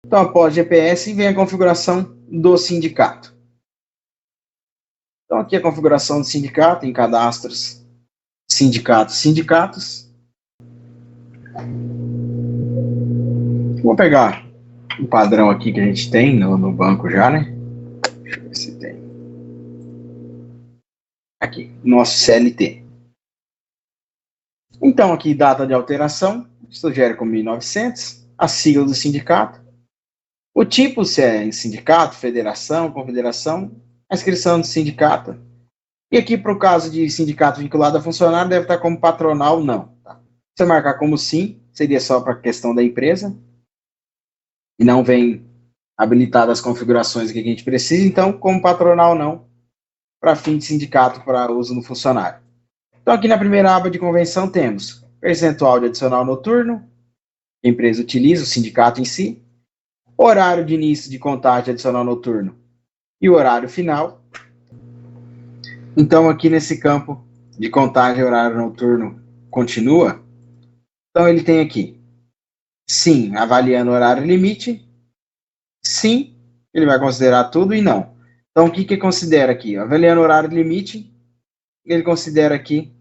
Então, após GPS, vem a configuração do sindicato. Então, aqui a configuração do sindicato, em cadastros, sindicatos. Vou pegar um padrão aqui que a gente tem no banco já, né? Deixa eu ver se tem. Aqui, nosso CLT. Então, aqui, data de alteração, sugere como 1900, a sigla do sindicato, o tipo, se é em sindicato, federação, confederação, a inscrição do sindicato. E aqui, para o caso de sindicato vinculado a funcionário, deve estar como patronal, não. Tá? Se você marcar como sim, seria só para a questão da empresa, e não vem habilitadas as configurações que a gente precisa, então, como patronal, não, para fim de sindicato, para uso no funcionário. Então, aqui na primeira aba de convenção, temos percentual de adicional noturno, que a empresa utiliza, o sindicato em si, horário de início de contagem adicional noturno e o horário final. Então, aqui nesse campo de contagem horário noturno continua. Então, ele tem aqui, sim, avaliando o horário limite, sim, ele vai considerar tudo e não. Então, o que que considera aqui? Avaliando o horário limite, ele considera aqui,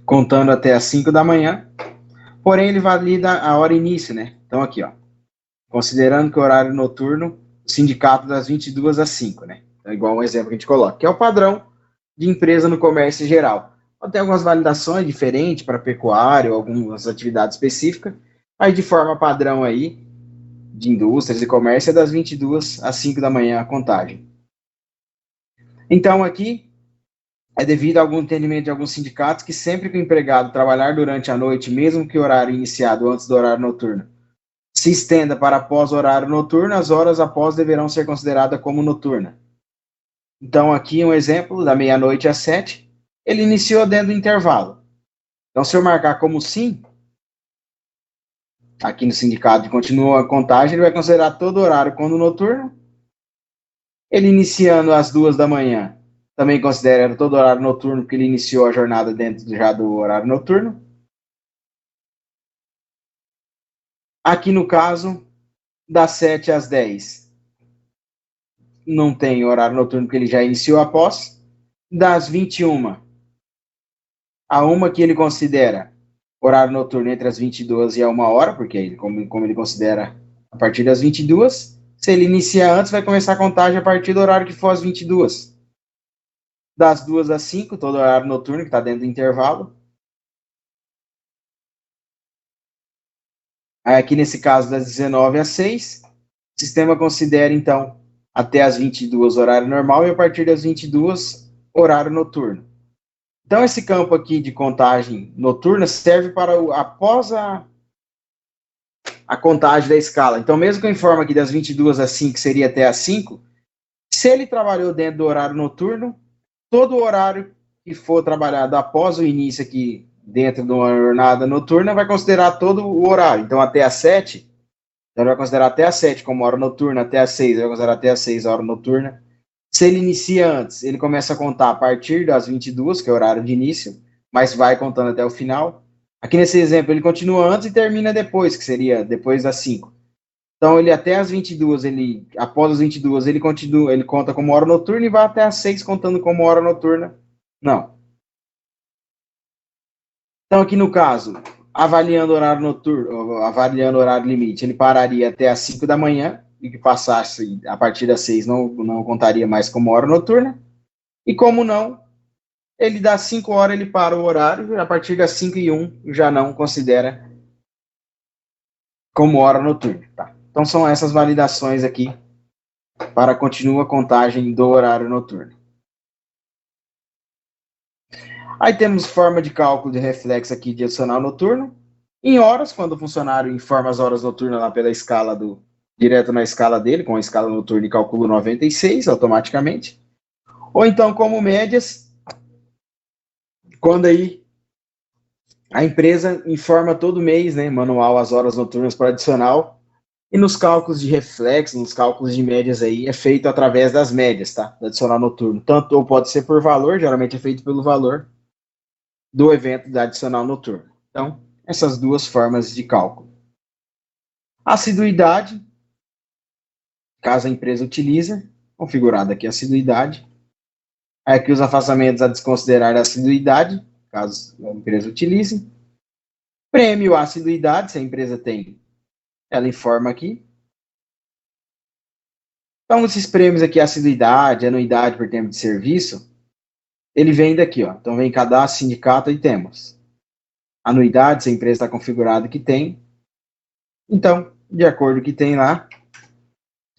contando até as 5 da manhã, porém ele valida a hora início, né? Então, aqui, ó, considerando que o horário noturno, o sindicato das 22 às 5, né? É igual um exemplo que a gente coloca, que é o padrão de empresa no comércio geral. Então, tem algumas validações diferentes para pecuário, algumas atividades específicas, mas de forma padrão aí, de indústrias e comércio, é das 22 às 5 da manhã a contagem. Então, aqui, é devido a algum entendimento de alguns sindicatos que sempre que o empregado trabalhar durante a noite, mesmo que o horário iniciado antes do horário noturno, se estenda para após o horário noturno, as horas após deverão ser consideradas como noturna. Então, aqui um exemplo, da meia-noite às 7, ele iniciou dentro do intervalo. Então, se eu marcar como sim, aqui no sindicato continua a contagem, ele vai considerar todo o horário como noturno. Ele iniciando às 2 da manhã, também considera todo o horário noturno, porque ele iniciou a jornada dentro já do horário noturno. Aqui no caso, das 7 às 10, não tem horário noturno, porque ele já iniciou após. Das 21 a 1 que ele considera horário noturno entre as 22 e a 1 hora, porque ele, como ele considera a partir das 22, se ele iniciar antes, vai começar a contagem a partir do horário que for às 22. Das 2 às 5, todo horário noturno que está dentro do intervalo. Aí, aqui nesse caso, das 19 às 6, o sistema considera, então, até as 22 horário normal e a partir das 22 horário noturno. Então, esse campo aqui de contagem noturna serve para após a contagem da escala. Então, mesmo que eu informe aqui das 22 às 5, seria até às 5, se ele trabalhou dentro do horário noturno, todo o horário que for trabalhado após o início aqui dentro de uma jornada noturna vai considerar todo o horário. Então, até às 7, então ele vai considerar até às 7 como hora noturna, até às 6, ele vai considerar até às 6 a hora noturna. Se ele inicia antes, ele começa a contar a partir das 22, que é o horário de início, mas vai contando até o final. Aqui nesse exemplo, ele continua antes e termina depois, que seria depois das 5. Então, ele até as 22, após as 22, ele continua, ele conta como hora noturna e vai até as 6 contando como hora noturna. Não. Então, aqui no caso, avaliando o horário noturno, avaliando o horário limite, ele pararia até as 5 da manhã, e que passasse a partir das 6 não contaria mais como hora noturna. E como não, ele dá 5 horas, ele para o horário, e a partir das 5 e 1 já não considera como hora noturna. Tá? Então são essas validações aqui para continua a contagem do horário noturno. Aí temos forma de cálculo de reflexo aqui de adicional noturno. Em horas, quando o funcionário informa as horas noturnas lá pela escala direto na escala dele, com a escala noturna e calcula 96 automaticamente. Ou então como médias, quando aí a empresa informa todo mês, né, manual, as horas noturnas para adicional, e nos cálculos de reflexo, nos cálculos de médias aí, é feito através das médias, tá? Do adicional noturno. Tanto ou pode ser por valor, geralmente é feito pelo valor do evento da adicional noturno. Então, essas duas formas de cálculo. Assiduidade, caso a empresa utilize, configurada aqui a assiduidade. Aqui os afastamentos a desconsiderar a assiduidade, caso a empresa utilize. Prêmio à assiduidade, se a empresa tem, ela informa aqui. Então, esses prêmios aqui, assiduidade, anuidade por tempo de serviço, ele vem daqui, ó. Então, vem cadastro, sindicato e temos. Anuidade, se a empresa está configurada que tem. Então, de acordo com o que tem lá,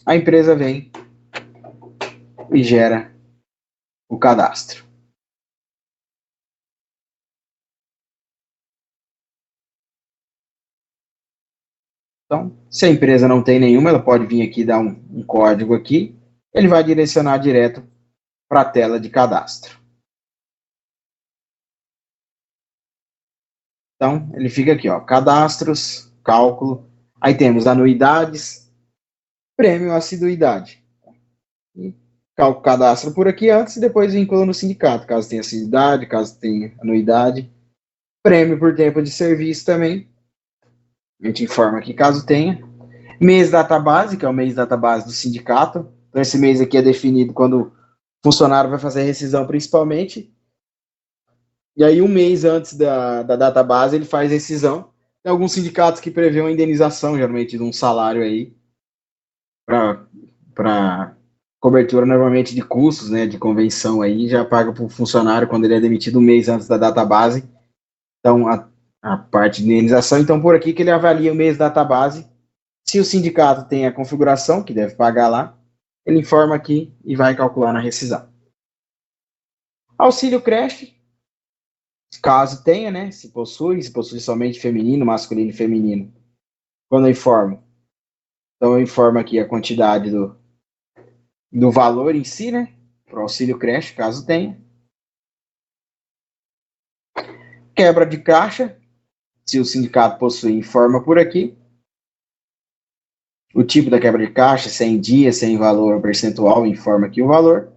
a empresa vem e gera o cadastro. Então, se a empresa não tem nenhuma, ela pode vir aqui dar um código aqui, ele vai direcionar direto para a tela de cadastro. Então, ele fica aqui, ó, cadastros, cálculo, aí temos anuidades, prêmio, assiduidade. E cadastro por aqui antes e depois vincula no sindicato, caso tenha assiduidade, caso tenha anuidade. Prêmio por tempo de serviço também, a gente informa aqui caso tenha. Mês database, que é o mês database do sindicato. Então, esse mês aqui é definido quando o funcionário vai fazer a rescisão, principalmente. E aí, um mês antes da database, ele faz rescisão. Tem alguns sindicatos que prevêem uma indenização, geralmente, de um salário aí, para cobertura, normalmente, de custos, né, de convenção aí, já paga para o funcionário quando ele é demitido um mês antes da database. Então, a parte de indenização. Então, por aqui que ele avalia o mês da database. Se o sindicato tem a configuração, que deve pagar lá, ele informa aqui e vai calcular na rescisão. Auxílio creche, caso tenha, né? Se possui somente feminino, masculino e feminino. Quando eu informo, então eu informo aqui a quantidade do valor em si, né? Para o auxílio creche, caso tenha. Quebra de caixa, se o sindicato possui, informa por aqui. O tipo da quebra de caixa, se é em dia, se é em valor percentual, informa aqui o valor.